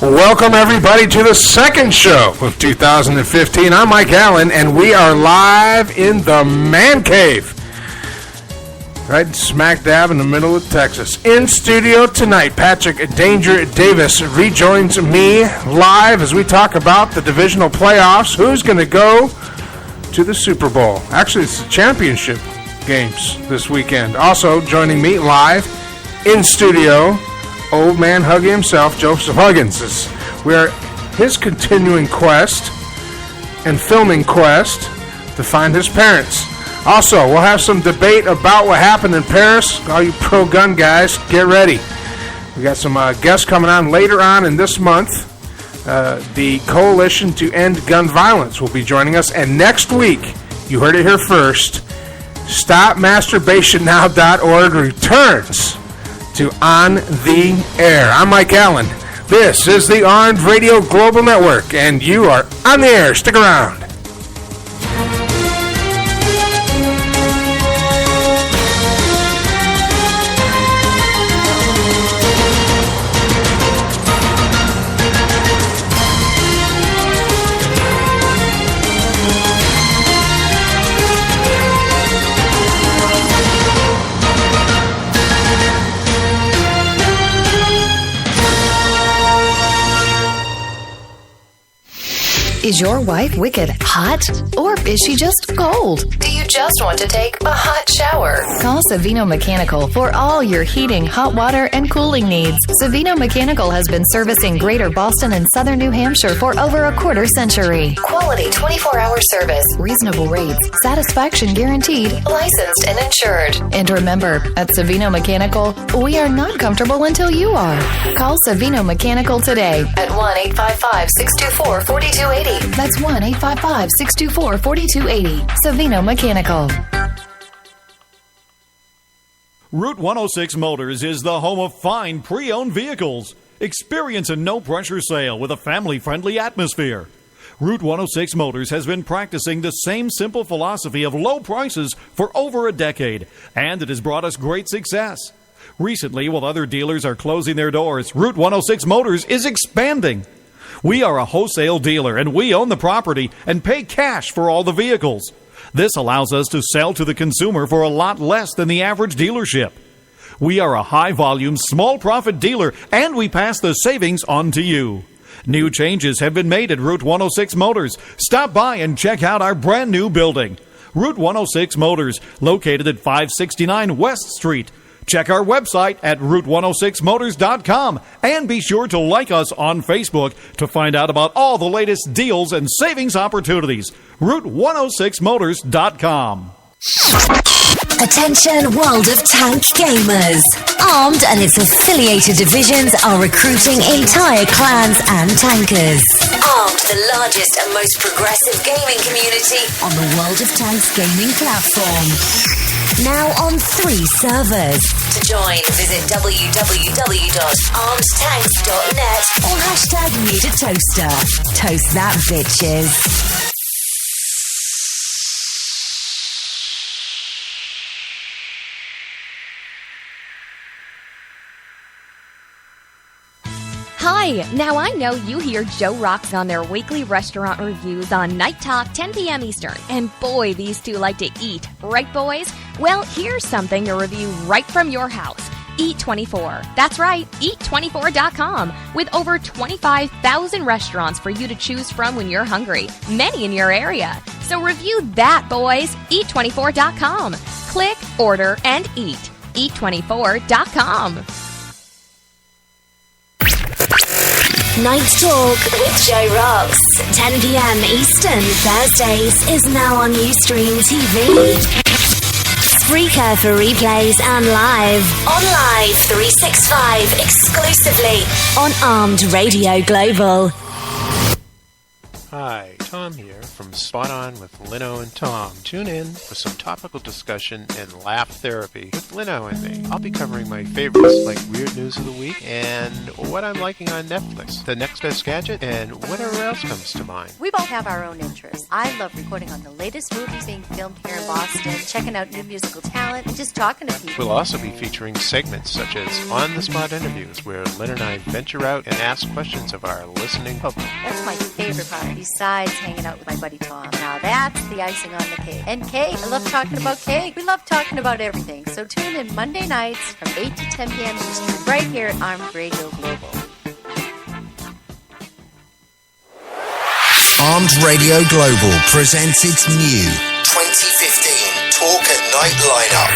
Welcome, everybody, to the second show of 2015. I'm Mike Allen, and we are live in the Man Cave, right smack dab in the middle of Texas. In studio tonight, Patrick Danger Davis rejoins me live as we talk about the Divisional Playoffs. Who's going to go to the Super Bowl? Actually, it's the championship games this weekend. Also joining me live in studio, old man Huggy himself, Joseph Huggins. We are his continuing quest and filming quest to find his parents. Also, we'll have some debate about what happened in Paris. All you pro-gun guys, get ready. We got some guests coming on later on in this month. The Coalition to End Gun Violence will be joining us. And next week, you heard it here first, StopMasturbationNow.org returns to On the Air. I'm Mike Allen. This is the Armed Radio Global Network, and you are on the air. Stick around. Is your wife wicked hot? Or is she just cold? Do you just want to take a hot shower? Call Savino Mechanical for all your heating, hot water, and cooling needs. Savino Mechanical has been servicing Greater Boston and Southern New Hampshire for over a quarter century. Quality 24-hour service, reasonable rates, satisfaction guaranteed, licensed and insured. And remember, at Savino Mechanical, we are not comfortable until you are. Call Savino Mechanical today at 1-855-624-4280. That's 1-855-624-4280. Savino Mechanical. Route 106 Motors is the home of fine pre-owned vehicles. Experience a no-pressure sale with a family-friendly atmosphere. Route 106 Motors has been practicing the same simple philosophy of low prices for over a decade, and it has brought us great success. Recently, while other dealers are closing their doors, Route 106 Motors is expanding. We are a wholesale dealer, and we own the property and pay cash for all the vehicles. This allows us to sell to the consumer for a lot less than the average dealership. We are a high-volume, small-profit dealer, and we pass the savings on to you. New changes have been made at Route 106 Motors. Stop by and check out our brand-new building. Route 106 Motors, located at 569 West Street. Check our website at Route106Motors.com and be sure to like us on Facebook to find out about all the latest deals and savings opportunities. Route106Motors.com. Attention World of Tanks gamers. Armed and its affiliated divisions are recruiting entire clans and tankers. Armed, the largest and most progressive gaming community on the World of Tanks gaming platform. Now on 3 servers. To join, visit www.armedtanks.net or hashtag #NeedAToaster. Toast that, bitches. Hi! Now I know you hear Joe Rocks on their weekly restaurant reviews on Night Talk, 10 p.m. Eastern. And boy, these two like to eat. Right, boys? Well, here's something to review right from your house. Eat24. That's right, Eat24.com. With over 25,000 restaurants for you to choose from when you're hungry. Many in your area. So review that, boys. Eat24.com. Click, order, and eat. Eat24.com. Night Talk with Joe Rocks, 10 p.m. Eastern, Thursdays, is now on Ustream TV. Spreaker for replays and live. On Live 365, exclusively on Armed Radio Global. Hi, Tom here from Spot On with Lino and Tom. Tune in for some topical discussion and laugh therapy with Lino and me. I'll be covering my favorites like weird news of the week and what I'm liking on Netflix, the next best gadget, and whatever else comes to mind. We both have our own interests. I love reporting on the latest movies being filmed here in Boston, checking out new musical talent, and just talking to people. We'll also be featuring segments such as on-the-spot interviews where Lynn and I venture out and ask questions of our listening public. That's my favorite part, besides hanging out with my buddy Tom. Now that's the icing on the cake. And cake, I love talking about cake. We love talking about everything. So tune in Monday nights from 8 to 10 p.m. Eastern, right here at Armed Radio Global. Armed Radio Global presents its new 2015 Talk at Night lineup.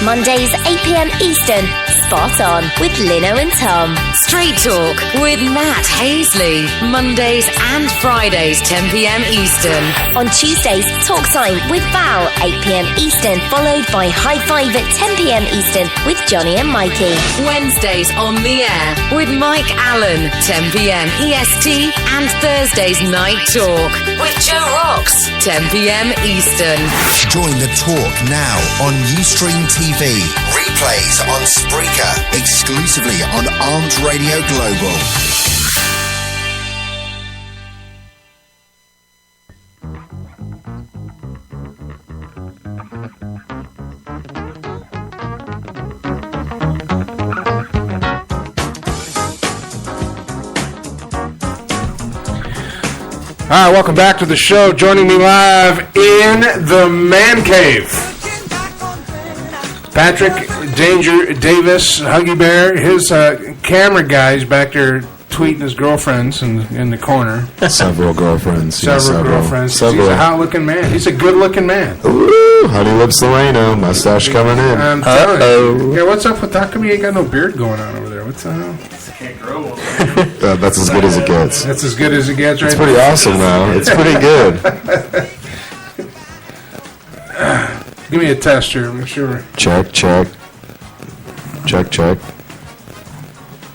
Mondays 8 p.m. Eastern, Spot On with Lino and Tom. Straight Talk with Matt Hazley. Mondays and Fridays 10 p.m. Eastern. On Tuesdays, Talk Time with Val 8 p.m. Eastern, followed by High Five at 10 p.m. Eastern with Johnny and Mikey. Wednesdays on the air with Mike Allen 10 p.m. EST, and Thursdays Night Talk with Joe Rocks 10 p.m. Eastern. Join the talk now on Ustream TV. Replays on Spreaker. Exclusively on Armed Radio Global. All right, welcome back to the show. Joining me live in the Man Cave, Patrick Danger Davis, Huggy Bear. His camera guy's back there tweeting his girlfriends in the corner. Several girlfriends. Several girlfriends. Several. He's a hot-looking man. He's a good-looking man. Ooh, honey lips Loreno, mustache coming in. I'm telling you. Yeah, what's up with that? How come you ain't got no beard going on over there? What's the hell? Can't grow one. That's as good as it gets. That's as good as it gets, right? It's pretty awesome, though. It's pretty good. Give me a test here. Make sure. Check.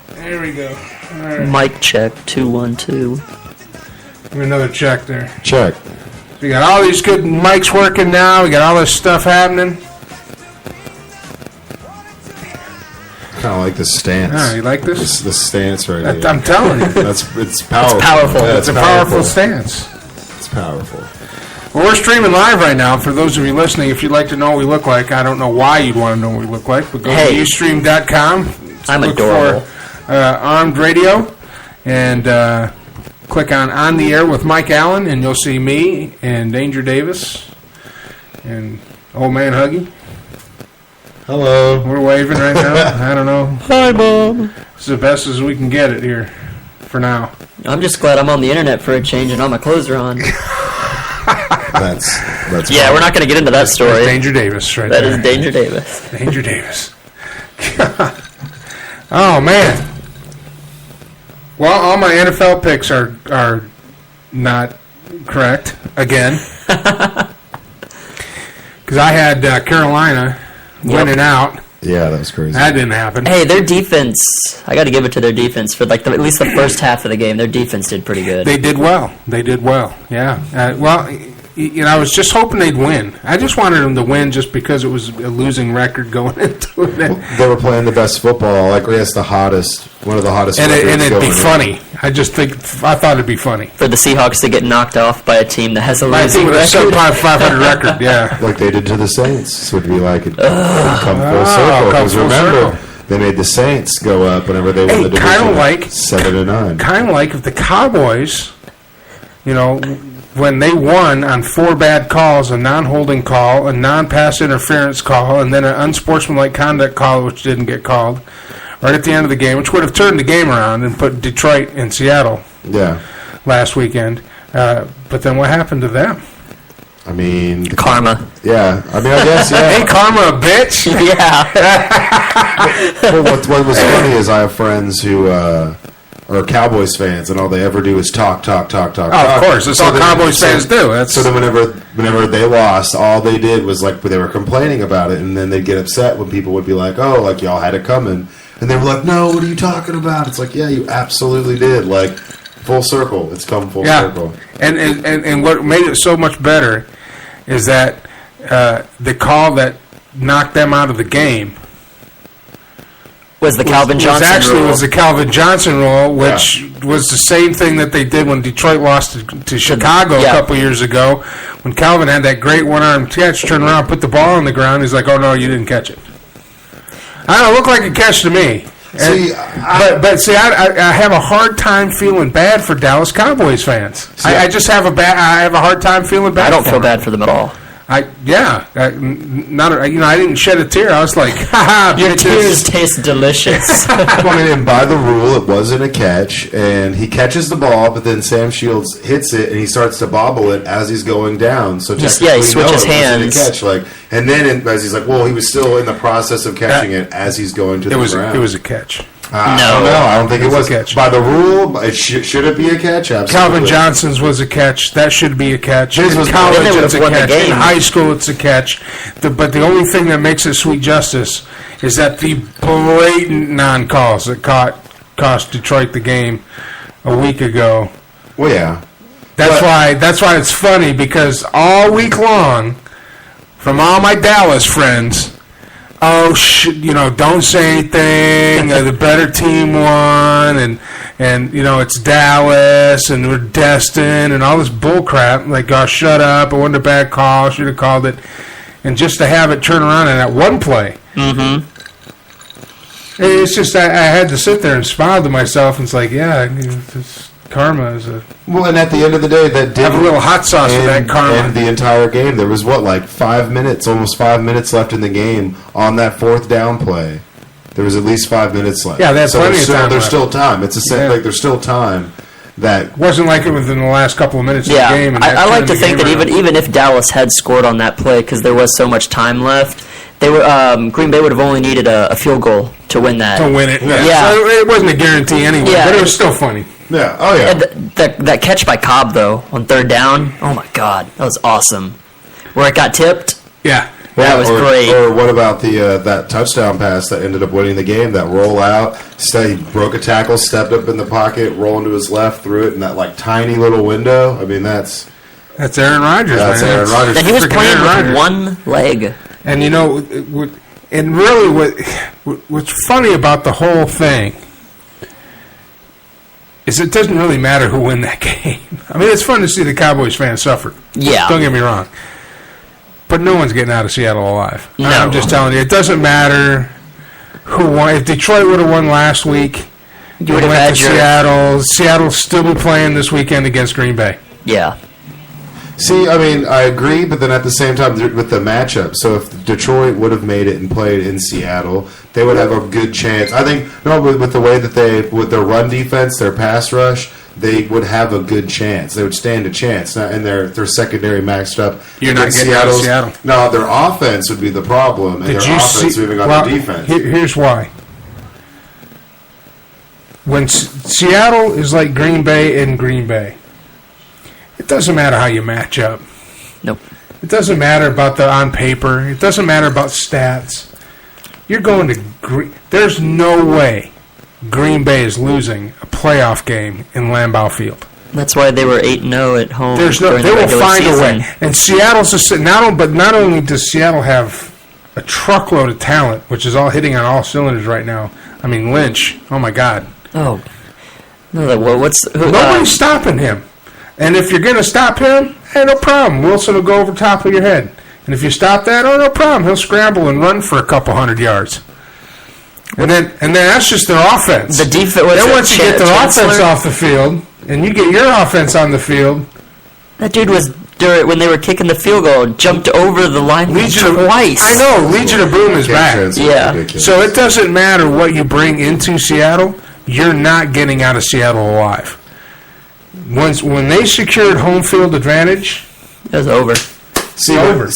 There we go. All right. Mic check 212. Give me another check there. Check. We got all these good mics working now. We got all this stuff happening. Kind of like the stance. Ah, you like this? The stance right here. I'm telling you. It's powerful. It's powerful. Yeah, It's a powerful stance. It's powerful. Well, we're streaming live right now. For those of you listening, if you'd like to know what we look like, I don't know why you'd want to know what we look like, but go to ustream.com. I'm adorable. For Armed Radio, and click on the Air with Mike Allen, and you'll see me and Danger Davis and old man Huggy. Hello. We're waving right now. I don't know. Hi, Bob. It's the best as we can get it here for now. I'm just glad I'm on the internet for a change and all my clothes are on. That's yeah, we're not going to get into that story. That's Danger Davis right there. there. That is Danger Davis. Danger Davis. Oh, man. Well, all my NFL picks are not correct again. Because I had Carolina winning out. Yeah, that was crazy. That didn't happen. Hey, their defense, I got to give it to their defense. For at least the first half of the game, their defense did pretty good. They did well. Yeah. I was just hoping they'd win. I just wanted them to win just because it was a losing record going into it. They were playing the best football. Like, it's one of the hottest. And it'd be funny. I thought it'd be funny for the Seahawks to get knocked off by a team that has a losing record. A sub-500 record, yeah. Like they did to the Saints. So it'd be like it come full circle. Because remember, they made the Saints go up whenever they won the division. Kind of like 7-9. Kind of like if the Cowboys, when they won on 4 bad calls, a non-holding call, a non-pass interference call, and then an unsportsmanlike conduct call, which didn't get called, right at the end of the game, which would have turned the game around and put Detroit in Seattle last weekend. But then what happened to them? I mean... Karma. Yeah. I mean, I guess, yeah. Hey, karma, bitch! Yeah. Well, what was funny is I have friends who... are Cowboys fans, and all they ever do is talk. Of course, that's all Cowboys fans do. So then whenever they lost, all they did was they were complaining about it, and then they'd get upset when people would be like, "Oh, like y'all had it coming," and they were like, "No, what are you talking about?" It's like, yeah, you absolutely did. Like, Full circle. It's come full Yeah. circle. And what made it so much better is that the call that knocked them out of the game Was the Calvin Johnson rule. was the Calvin Johnson rule, which was the same thing that they did when Detroit lost to Chicago a couple years ago. When Calvin had that great one-arm catch, turned around, put the ball on the ground, he's like, "Oh no, you didn't catch it." I don't know, it looked like a catch to me. See, I have a hard time feeling bad for Dallas Cowboys fans. I just have I have a hard time feeling bad. I don't for feel them. bad for them at all. I didn't shed a tear. I was like, "Ha Your tears taste delicious." And by the rule, it wasn't a catch, and he catches the ball, but then Sam Shields hits it, and he starts to bobble it as he's going down. So he switches hands. Catch, and then as he's like, well, he was still in the process of catching it as he's going to the ground. It was a catch. No, I don't think it was a catch. By the rule, should it be a catch? Absolutely. Calvin Johnson's was a catch. That should be a catch. His was in college, it's a won the catch. game. In high school, it's a catch. But the only thing that makes it sweet justice is that the blatant non-calls that cost Detroit the game a week ago. Well, yeah. That's why it's funny, because all week long, from all my Dallas friends, don't say anything. The better team won, and it's Dallas, and we're destined, and all this bull crap. Like, oh, shut up! It wasn't a bad call. Should have called it. And just to have it turn around in that one play, it's just I had to sit there and smile to myself. And it's like, it's karma is a. Well, and at the end of the day, that did have a little hot sauce for that karma. And the entire game, there was almost 5 minutes left in the game on that fourth down play. There was at least 5 minutes left. Yeah, that's plenty of time. There's still time. It's there's still time. That wasn't like it within the last couple of minutes of the game. And I like to think that even if Dallas had scored on that play, because there was so much time left, they were Green Bay would have only needed a field goal to win that. To win it, yeah. So it wasn't a guarantee anyway, but it was still funny. Yeah. Oh yeah. That catch by Cobb though on third down. Oh my God, that was awesome. Where it got tipped. Yeah. That was great. Or what about that touchdown pass that ended up winning the game? That rollout, he broke a tackle, stepped up in the pocket, rolling to his left, threw it in that tiny little window. I mean, that's Aaron Rodgers. That's man. Aaron Rodgers. And he was playing with one leg. And and really, what's funny about the whole thing is it doesn't really matter who win that game. I mean, it's fun to see the Cowboys fans suffer. Yeah. Don't get me wrong. But no one's getting out of Seattle alive. No. I'm just telling you, it doesn't matter who won. If Detroit would have won last week, you would have had Seattle. Seattle still be playing this weekend against Green Bay. Yeah. See, I mean, I agree, but then at the same time, with the matchup, so if Detroit would have made it and played in Seattle, they would have a good chance. I think, with the way that with their run defense, their pass rush, they would have a good chance. They would stand a chance. And their secondary maxed up. You're not getting out of Seattle. No, their offense would be the problem, and their offense moving on their defense. Here's why. When Seattle is like Green Bay in Green Bay, it doesn't matter how you match up. Nope. It doesn't matter about the on paper. It doesn't matter about stats. You're going to there's no way Green Bay is losing a playoff game in Lambeau Field. That's why they were 8-0 at home. They will find a way. And Seattle's not only does Seattle have a truckload of talent, which is all hitting on all cylinders right now. I mean, Lynch. Oh my God. Oh. No, nobody's stopping him. And if you're going to stop him, hey, no problem. Wilson will go over top of your head. And if you stop that, no problem. He'll scramble and run for a couple 100 yards. And then that's just their offense. The defense. Then once you get their offense off the field, and you get your offense on the field, that dude was when they were kicking the field goal, jumped over the line twice. I know. Legion of Boom is back. Yeah. So it doesn't matter what you bring into Seattle. You're not getting out of Seattle alive. When they secured home field advantage, it was over. It's over.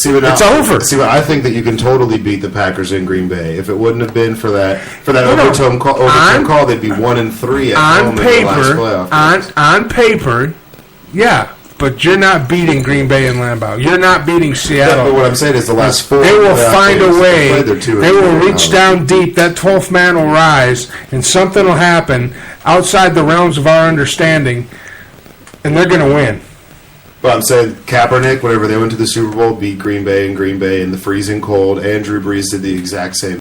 See, I think that you can totally beat the Packers in Green Bay. If it wouldn't have been for that overtime call, they'd be 1-3 at home in the last playoff. On paper, yeah, But you're not beating Green Bay and Lambeau. You're not beating Seattle. But what I'm saying is the last 4. They will find a way. They will reach reach down deep. That 12th man will rise, and something will happen outside the realms of our understanding, and they're going to win. But I'm saying Kaepernick, whenever they went to the Super Bowl, beat Green Bay in the freezing cold, and Drew Brees did the exact same